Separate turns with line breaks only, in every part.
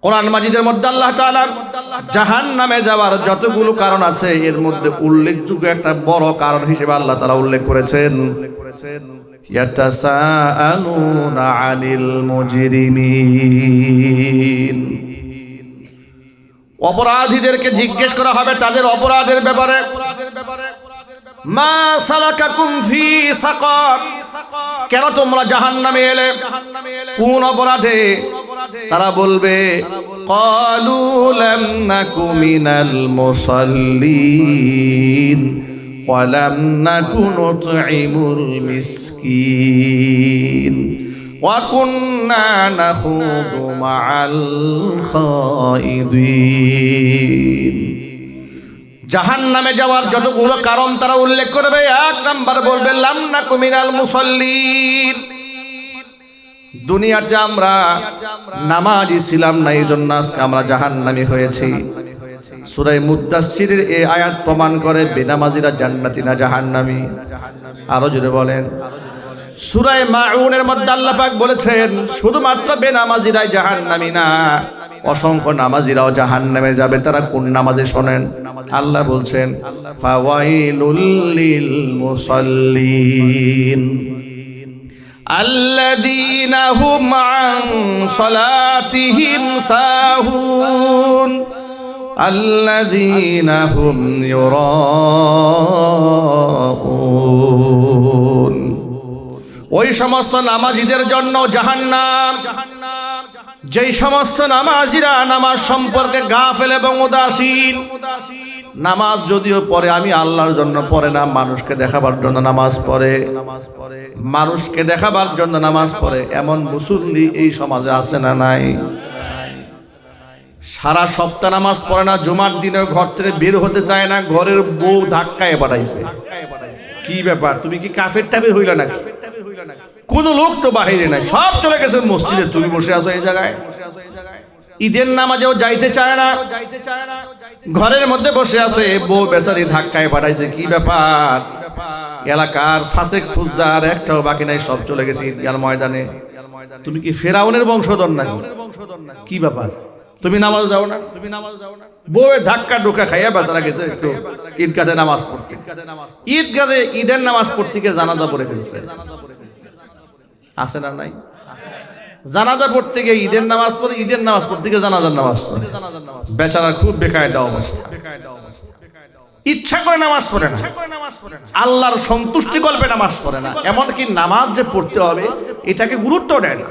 কোরআন মাজিদের মধ্যে আল্লাহ তাআলা জাহান্নামে যাওয়ার যতগুলো কারণ আছে এর মধ্যে উল্লেখযোগ্য একটা বড় কারণ হিসেবে আল্লাহ তাআলা উল্লেখ করেছেন, ইয়াতাসাআলুনা আনিল মুজরিমিন। অপরাধীদেরকে জিজ্ঞেস করা হবে তাদের অপরাধের ব্যাপারে। মা সালাকাকুম ফি সাকার, কেন তোমরা জাহান্নামে এলে, কোন অপরাধে? তারা বলবে ক্বালু লাম নাকু মিনাল মুসাল্লিন ওয়া লাম নাকু নুতঈমুল মিসকিন ওয়া কুন্না নাখুদু মা'আল খাইদিন। জাহান্নামে যাওয়ার যতগুলো কারণ তারা উল্লেখ করবে, এক নাম্বার বলবে লাম নাকু মিনাল মুসাল্লিন, দুনিয়াতে আমরা নামাজি ছিলাম না, এই জন্য আজকে আমরা জাহান্নামী হয়েছি। সূরা মুদ্দাসসিরের এই আয়াত প্রমাণ করে বেনামাজিরা জান্নাতি না জাহান্নামী। আরো জোরে বলেন। সূরা মাউনের মধ্যে আল্লাহ পাক বলেছেন শুধুমাত্র বেনামাজিরাই জাহান্নামী না, অসংখ্য নামাজিরাও জাহান্নামে যাবে। তারা কোন নামাজে শোনেন? আল্লাহ বলছেন ফাওয়াইলুল লিল মুসাল্লিন আল্লাযীনা হুম আন সালাতিহিম সাহুন আল্লাযীনা হুম ইউরাউন। ওই সমস্ত নামাজীদের জন্য জাহান্নাম, যেই সমস্ত নামাজিরা নামাজ সম্পর্কে গাফেল এবং উদাসীন। নামাজ যদিও পড়ে, আমি আল্লাহর জন্য পড়ে না, মানুষকে দেখাবার জন্য নামাজ পড়ে, মানুষকে দেখাবার জন্য নামাজ পড়ে, এমন মুসল্লি এই সমাজে আছে না নাই? সারা সপ্তাহ নামাজ পড়ে না, জুমার দিনে ঘর থেকে বের হতে চায় না, ঘরের বউ ধাক্কায় পাঠাইছে। কি ব্যাপার, তুমি কি কাফের টাফের হইলা নাকি? কোন লোক তো বাহিরে নাই, সব চলে গেছে মসজিদে, তুমি বসে আছো এই জায়গায়। ঈদের নামাজেও যাইতে চায় না, ঘরের মধ্যে বসে আছে, বউ বেচারি ধাক্কায় পাঠাইছে। কি ব্যাপার? এলাকার ফাসেক ফুজ্জার একটাও বাকি নাই, সব চলে গেছে ঈদগাহ ময়দানে। তুমি কি ফেরাউনের বংশধর নাকি? কি ব্যাপার, তুমি নামাজ যাও না? বউয়ের ধাক্কা ঢোকা খাইয়া বেচারা গেছে একটু ঈদগাহে নামাজ পড়তে। ঈদগাহে ঈদের নামাজ পড়তে গিয়ে জানাজা পড়ে ফেলছে। আছে না নাই? জানাজা পড়তে গিয়ে ঈদের নামাজ পড়ে, ঈদের নামাজ পড়তে গিয়ে জানাজার নামাজ পড়ে। বেচারা খুব বেকায়দা অবস্থা, ইচ্ছা করে নামাজ পড়ে না, আল্লাহর সন্তুষ্টি কল্পে নামাজ পড়ে না, এমনকি নামাজ যে পড়তে হবে এটাকে গুরুত্ব দেয় না।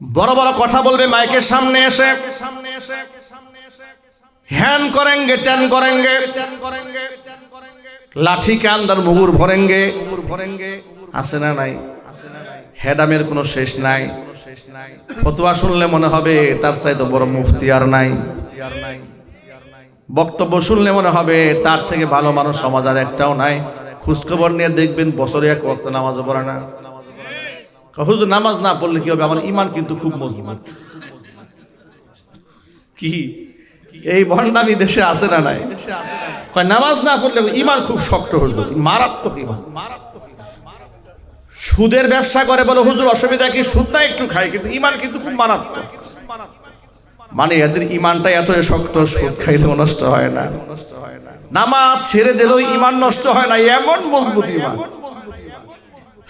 বড় বড় কথা বলবে মাইকের সামনে এসে, হ্যান করেঙ্গে ত্যান করেঙ্গে, লাঠি কে আন্দার মুগুর ভরেঙ্গে। আছে না নাই? হেডামের কোনো শেষ নাই। ফতোয়া শুনলে মনে হবে তার চাইতে বড় মুফতি আর নাই। বক্তব্য শুনলে মনে হবে তার থেকে ভালো মানুষ সমাজ আর একটাও নাই। খোঁজখবর নিয়ে দেখবেন বছরে এক ওয়াক্ত নামাজ পড়ে না। হুজুর নামাজ না পড়লে কি হবে? আমার ঈমান কিন্তু খুব মজবুত। কি এই ভণ্ডামি দেশে আছে না নাই? নামাজ না পড়লে ঈমান খুব শক্ত, হুজুর মারাত্মক ঈমান। সুদের ব্যবসা করে বলে হুজুর অসুবিধা কি? সুদ না একটু খাই, কিন্তু ঈমান কিন্তু খুব মারাত্মক। মানে এদের ঈমানটা এত শক্ত, সুদ খাইলেও নষ্ট হয় না, নামাজ ছেড়ে দিলেও ঈমান নষ্ট হয় না, এমন মজবুত ঈমান।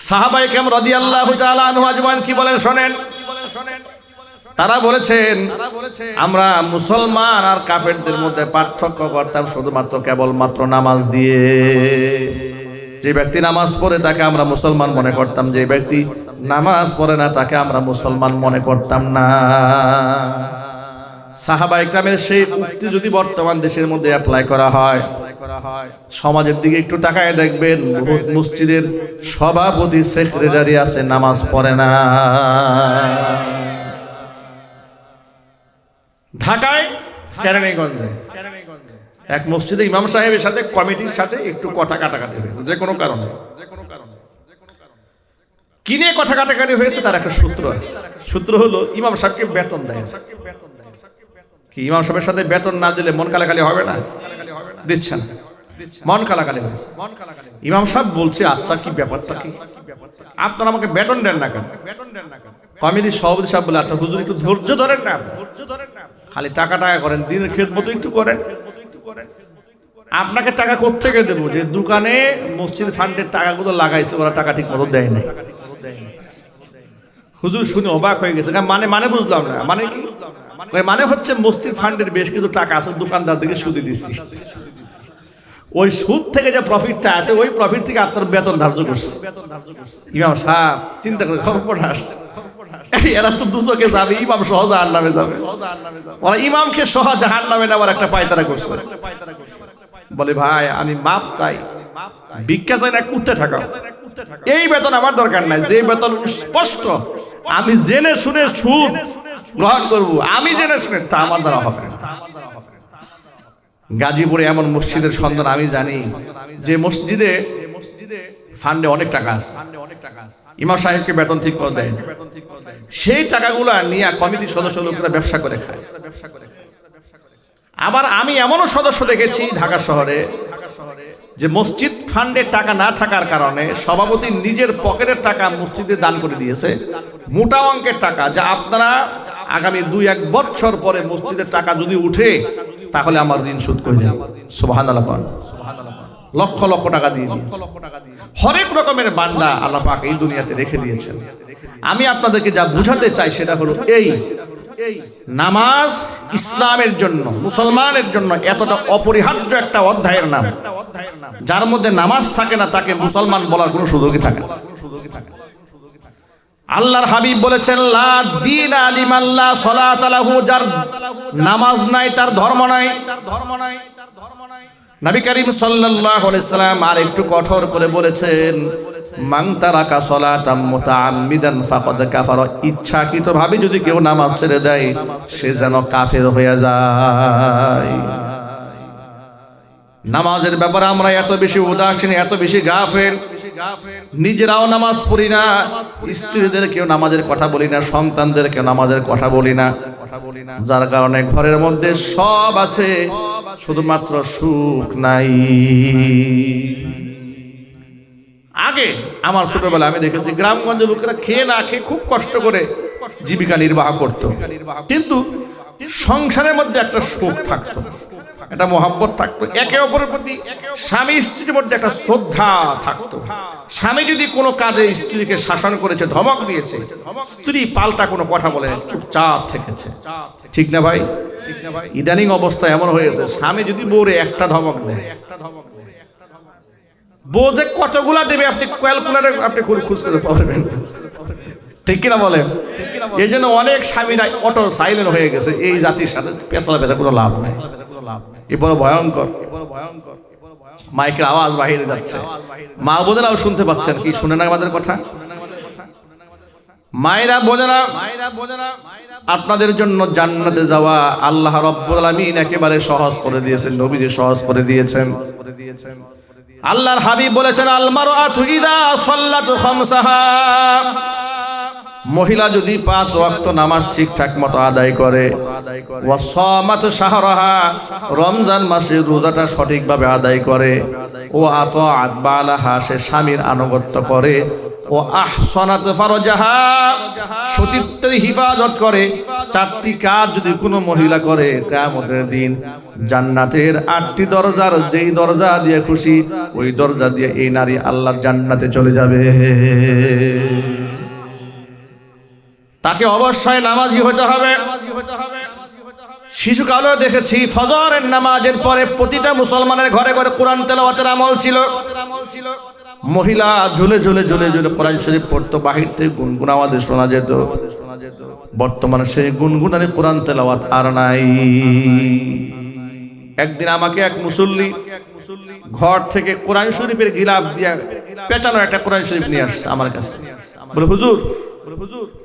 সাহাবায়ে কেরাম রাদিয়াল্লাহু তাআলা আনহু আজমাইন কি বলেন শোনেন। তারা বলেছেন আমরা মুসলমান আর কাফেরদের মধ্যে পার্থক্য করতাম শুধুমাত্র কেবলমাত্র নামাজ দিয়ে। যে ব্যক্তি নামাজ পড়ে তাকে আমরা মুসলমান মনে করতাম, যে ব্যক্তি নামাজ পড়ে না তাকে আমরা মুসলমান মনে করতাম না। সাহাবায়ে কেরামের সেই উক্তি যদি বর্তমান দেশের মধ্যে অ্যাপ্লাই করা হয়, সমাজের দিকে একটু তাকায় দেখবেন বহুত মসজিদের সভাপতি সেক্রেটারি আছে নামাজ পড়ে না। ঢাকায় কেরানীগঞ্জে এক মসজিদে ইমাম সাহেবের সাথে কমিটির সাথে একটু কথা কাটাকাটি হয়েছে, যে কোনো কারণে। কি নিয়ে কথা কাটাকাটি হয়েছে তার একটা সূত্র আছে। সূত্র হলো ইমাম সাহেবকে বেতন দেয়। কি ইমাম সাহেবের সাথে বেতন না দিলে মন কালাকালি হবে না? দিচ্ছে না, মন কালাকালি হয়েছে। ইমাম সাহেব বলছে আচ্ছা কি ব্যাপারটা কি, আপনারা আমাকে বেতন দেন না কেন? কমিটির সভাপতি সাহেব বলে, আচ্ছা হুজুর একটু ধৈর্য ধরেন না, খালি টাকা টাকা করেন, দিনের খেদমত একটু করেন। আপনাকে টাকা কোত্থেকে দেবো? যে দোকানে মসজিদ ফান্ডের টাকাগুলো লাগাইছে ওরা টাকা ঠিক মতো দেয় নাই। হুজুর শুনে অবাক হয়ে গেছে, মানে বুঝলাম না, মানে কি? মানে হচ্ছে মসজিদ ফান্ডের বেশ কিছু টাকা আছে, দোকানদার থেকে সুদে দিচ্ছি, ওই সুদ থেকে যে প্রফিটটা আছে ওই প্রফিট থেকে আপনার বেতন ধার্য করছে। ইমাম সাহেব চিন্তা করে খবর আসে, এরা তো দুচকে যাবে, ইমাম সহ জাহান্নামে যাবে। ওরা ইমামকে সহ জাহান্নামে নেওয়ার একটা পায়তারা করছে। বলে ভাই আমি মাপ চাই, ভিক্ষা চাই না, কুত্তে থাকা, এই বেতন আমার দরকার নাই। যে বেতন স্পষ্ট আমি জেনে শুনে সুদ গ্রহণ করব, আমি জেনে শুনে, তা আমার দ্বারা হবে না। গাজীপুরে এমন মসজিদের সন্ধান আমি জানি যে মসজিদে ফান্ডে অনেক টাকা আছে, ইমাম সাহেবকে বেতন ঠিক করে দেয়, সেই টাকাগুলো নিয়ে কমিটির সদস্য লোকেরা ব্যবসা করে খায়। আবার আমি এমনও সদস্য দেখেছি ঢাকা শহরে যে মসজিদ ফান্ডে টাকা না থাকার কারণে সভাপতি নিজের পকেটের টাকা মসজিদে দান করে দিয়েছে, মোটা অঙ্কের টাকা, যা আপনারা আগামী 2-1 বছর পরে মসজিদের টাকা যদি উঠে তাহলে আমার ঋণ শোধ করে দেন। সুবহানাল্লাহ, লক্ষ লক্ষ টাকা দিয়ে দিয়েছে। হরেক রকমের বান্দা আল্লাহ পাক এই দুনিয়াতে রেখে দিয়েছেন। আমি আপনাদেরকে যা বুঝাতে চাই সেটা হলো এই, নামাজ ইসলামের জন্য, মুসলমানের জন্য এতটা অপরিহার্য একটা অধ্যায়ের নাম, যার মধ্যে নামাজ থাকে না তাকে মুসলমান বলার কোনো সুযোগই থাকে না। আল্লাহর হাবিব বলেছেন, লা দীনা লিমান লা সালাতা লাহু, যার নামাজ নাই তার ধর্ম নাই। নবী করিম সাল্লাল্লাহু আলাইহি সাল্লাম আর একটু কঠোর করে বলেছেন, মান তারাকা সালাতাম মুতাআম্মিদান ফাকাদ কাফারা, ইচ্ছাকৃতভাবে যদি কেউ নামাজ ছেড়ে দেয় সে যেন কাফের হয়ে যায়। নামাজের ব্যাপারে আমরা এত বেশি উদাসীন, এত বেশি গাফেল, নিজেরাও নামাজ পড়ি না, স্ত্রীদেরকেও নামাজের কথা বলি না, সন্তানদেরকেও নামাজের কথা বলি না, যার কারণে ঘরের মধ্যে সব আছে শুধুমাত্র সুখ নাই। আগে আমার ছোটবেলা আমি দেখেছি গ্রামগঞ্জের লোকেরা খেয়ে না খেয়ে খুব কষ্ট করে জীবিকা নির্বাহ করত, কিন্তু সংসারের মধ্যে একটা সুখ থাকতো, একটা মহব্বত থাকতো, একে অপরের প্রতি স্বামী স্ত্রীর মধ্যে একটা শ্রদ্ধা থাকতো। স্বামী যদি কোনো কাজে স্ত্রীকে শাসন করেছে, ধমক দিয়েছে, স্ত্রী পাল্টা কোনো কথা বলে চুপচাপ থেকেছে। ঠিক না ভাই? ইদানিং অবস্থা এমন হয়েছে, স্বামী যদি বউরে একটা ধমক দেয়, বউ যে কতগুলা দেবে আপনি ক্যালকুলেটর আপনি খুঁজ করে পাবেন, ঠিক কিনা বলেন? এই জন্য অনেক স্বামীরা অটো সাইলেন্ট হয়ে গেছে। এই জাতির সাথে পেছলা বেঁধে কোনো লাভ নাই, এ বড় ভয়ঙ্কর। মাইকের আওয়াজ বাহিরে যাচ্ছে, মা বোনেরাও শুনতে পাচ্ছেন কি? শুনে না আমাদের কথা? মায়েরা বোনেরা, আপনাদের জন্য জান্নাতে যাওয়া আল্লাহ রাব্বুল আলামিন একেবারে সহজ করে দিয়েছেন, নবীজি সহজ করে দিয়েছেন। আল্লাহর হাবিব বলেছেন, আল মারআতু ইযা সাল্লাত খামসাহা, মহিলা যদি 5 ওয়াক্ত নামাজ ঠিকঠাক মতো আদায় করে, ওয়া সামাত শাহরাহা, রমজান মাসে রোজাটা সঠিকভাবে আদায় করে, ও আতাআত বালাহা, সে স্বামীর আনুগত্য করে, ও আহসানাত ফারজাহা, সতীত্বের হিফাজত করে, 4টি কাজ যদি কোনো মহিলা করে কিয়ামতের দিন জান্নাতের 8টি দরজার যেই দরজা দিয়ে খুশি ওই দরজা দিয়ে এই নারী আল্লাহর জান্নাতে চলে যাবে। তাকে অবশ্যই নামাজি হতে হবে। শিশুকালেও দেখেছি ফজরের নামাজের পরে প্রতিটা মুসলমানের ঘরে ঘরে কোরআন তেলাওয়াতের আমল ছিল। মহিলা ঝুলে ঝুলে ঝুলে ঝুলে কোরআন শরীফ পড়তো, বাহির থেকে গুনগুন আওয়াজে শোনা যেত। বর্তমানে সেই গুনগুনানি কোরআন তেলাওয়াত আর নাই। একদিন আমাকে এক মুসল্লি ঘর থেকে কোরআন শরীফের গিলাফ দিয়া পেঁচানো একটা কোরআন শরীফ নিয়ে আসছে আমার কাছে। বলে, হুজুর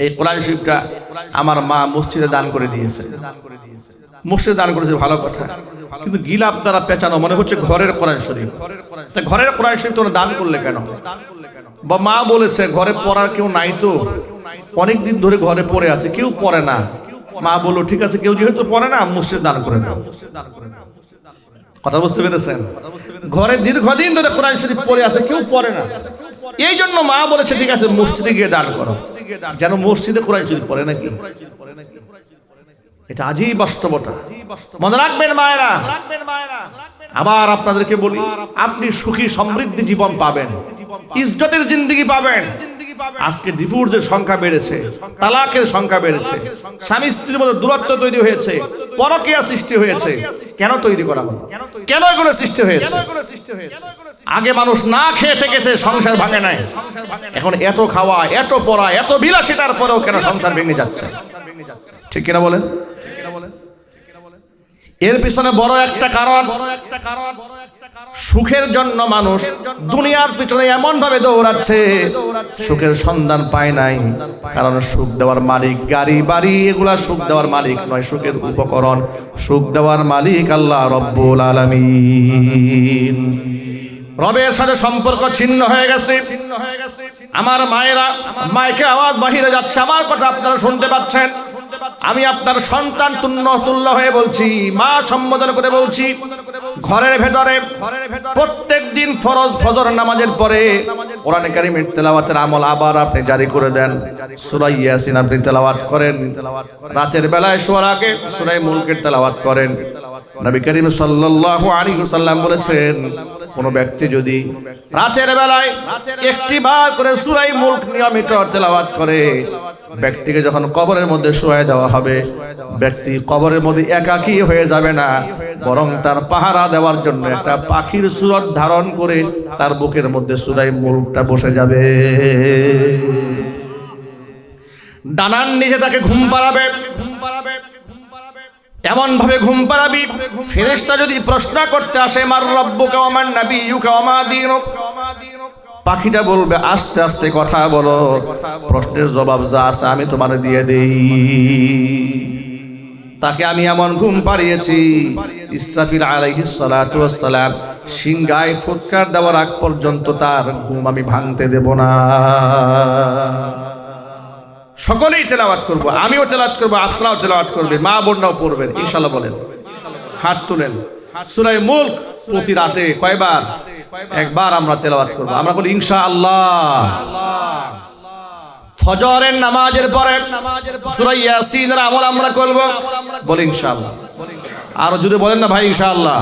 এই কোরআন শরীফটা আমার মা মসজিদে দান করে দিয়েছে। মসজিদে দান করেছে ভালো কথা, কিন্তু গিলাফ দ্বারা পেঁচানো মনে হচ্ছে ঘরের কোরআন শরীফ। তা ঘরের কোরআন শরীফ তোমরা দান করলে কেন? বা মা বলেছে ঘরে পড়ার কেউ নাই, তো অনেকদিন ধরে ঘরে পড়ে আছে, কেউ পড়ে না। মা বললো ঠিক আছে, কেউ যেহেতু পড়ে না মসজিদে দান করে দাও। কথা বুঝতে পেরেছেন? ঘরে দীর্ঘদিন ধরে কোরআন শরীফ পড়ে আছে, কেউ পড়ে না, এই জন্য মা বলেছে ঠিক আছে মসজিদে গিয়ে দান করো, যেন মসজিদে কোরআন শরীফ পড়ে নাকি। এটা আজই বাস্তবতা, মনে রাখবেন মায়েরা। আবার আপনাদেরকে বলি, আপনি সুখী সমৃদ্ধি জীবন পাবেন, ইজ্জতের জিন্দেগি পাবেন। আজকে ডিভোর্সের সংখ্যা বেড়েছে, তালাকের সংখ্যা বেড়েছে, স্বামী স্ত্রীর মধ্যে দূরত্ব তৈরি হয়েছে, পরকীয়া সৃষ্টি হয়েছে। কেন তৈরি করা হলো? কেন এগুলো সৃষ্টি হয়েছে? আগে মানুষ না খেয়ে থেকেছে, সংসার ভাঙে নাই। এখন এত খাওয়া, এত পড়া, এত বিলাসিতার পরেও কেন সংসার ভেঙে যাচ্ছে? ঠিক কিনা বলেন? এর পিছনে বড় একটা কারণ, সুখের জন্য মানুষ দুনিয়ার পিছনে এমন ভাবে দৌড়াচ্ছে, সুখের সন্ধান পায় নাই। কারণ সুখ দেওয়ার মালিক গাড়ি বাড়ি এগুলা সুখ দেওয়ার মালিক নয়, সুখের উপকরণ। সুখ দেওয়ার মালিক আল্লাহ রব্বুল আলামিন। রবের সাথে সম্পর্ক ছিন্ন হয়ে গেছে। আমার মায়েরা, মাইকে আওয়াজ বাহিরে যাচ্ছে, আমার কথা আপনারা শুনতে পাচ্ছেন। আমি আপনার সন্তান তুল্য হয়ে বলছি, মা সম্বোধন করে বলছি, ঘরের ভেতরে প্রত্যেক দিন ফরজ ফজর নামাজের পরে কোরআন কারীমের তেলাওয়াতের আমল আবার আপনি জারি করে দেন। সূরা ইয়াসিন আপনি তেলাওয়াত করেন, রাতের বেলায় শোয়ার আগে সূরা মুলকের তেলাওয়াত করেন। নবী করিম সাল্লাল্লাহু আলাইহি ওয়াসাল্লাম বলেছেন, কোন ব্যক্তি যদি রাতের বেলায় একটি বার করে সূরা মুলক নিয়মিত তেলাওয়াত করে, ব্যক্তিকে যখন কবরের মধ্যে শোয়ায় দেওয়া হবে, ব্যক্তি কবরের মধ্যে একাকী হয়ে যাবে না, বরং তার পাহারা দেওয়ার জন্য একটা পাখির সুরত ধারণ করে তার বুকের মধ্যে সূরা মুলকটা বসে যাবে। ডানার নিচে তাকে ঘুম পাড়াবে, এমন ভাবে ঘুম পাড়াবি, ফেরেশতা যদি প্রশ্ন করতে আসে, মার রব্বুকা ওয়া মান নাবিয়্যুকা ওয়া মা দীনুক, পাখিটা বলবে আস্তে আস্তে কথা বলো, প্রশ্নের জবাব যা আছে আমি তোমারে দিয়ে দেই। তাকে আমি এমন ঘুম পাড়িয়েছি, ইসরাফিল আলাইহিস সালাতু ওয়াস সালাম সিংহায় ফুৎকার দেওয়ার আগ পর্যন্ত তার ঘুম আমি ভাঙতে দেব না। সকলেই তেলাওয়াত করব, আমিও তেলাওয়াত করব, আপনারাও তেলাওয়াত করবেন, মা বোনরাও পড়বেন ইনশাআল্লাহ। বলেন, হাত তুলেন। সূরা মুলক প্রতি রাতে কয়বার? একবার আমরা তেলাওয়াত করব। আমরা বলি ইনশাআল্লাহ। ফজরের নামাজের পরে সূরা ইয়াসিনের আমল আমরা করব, বলি ইনশাআল্লাহ। আর যদি বলেন না ভাই ইনশাআল্লাহ।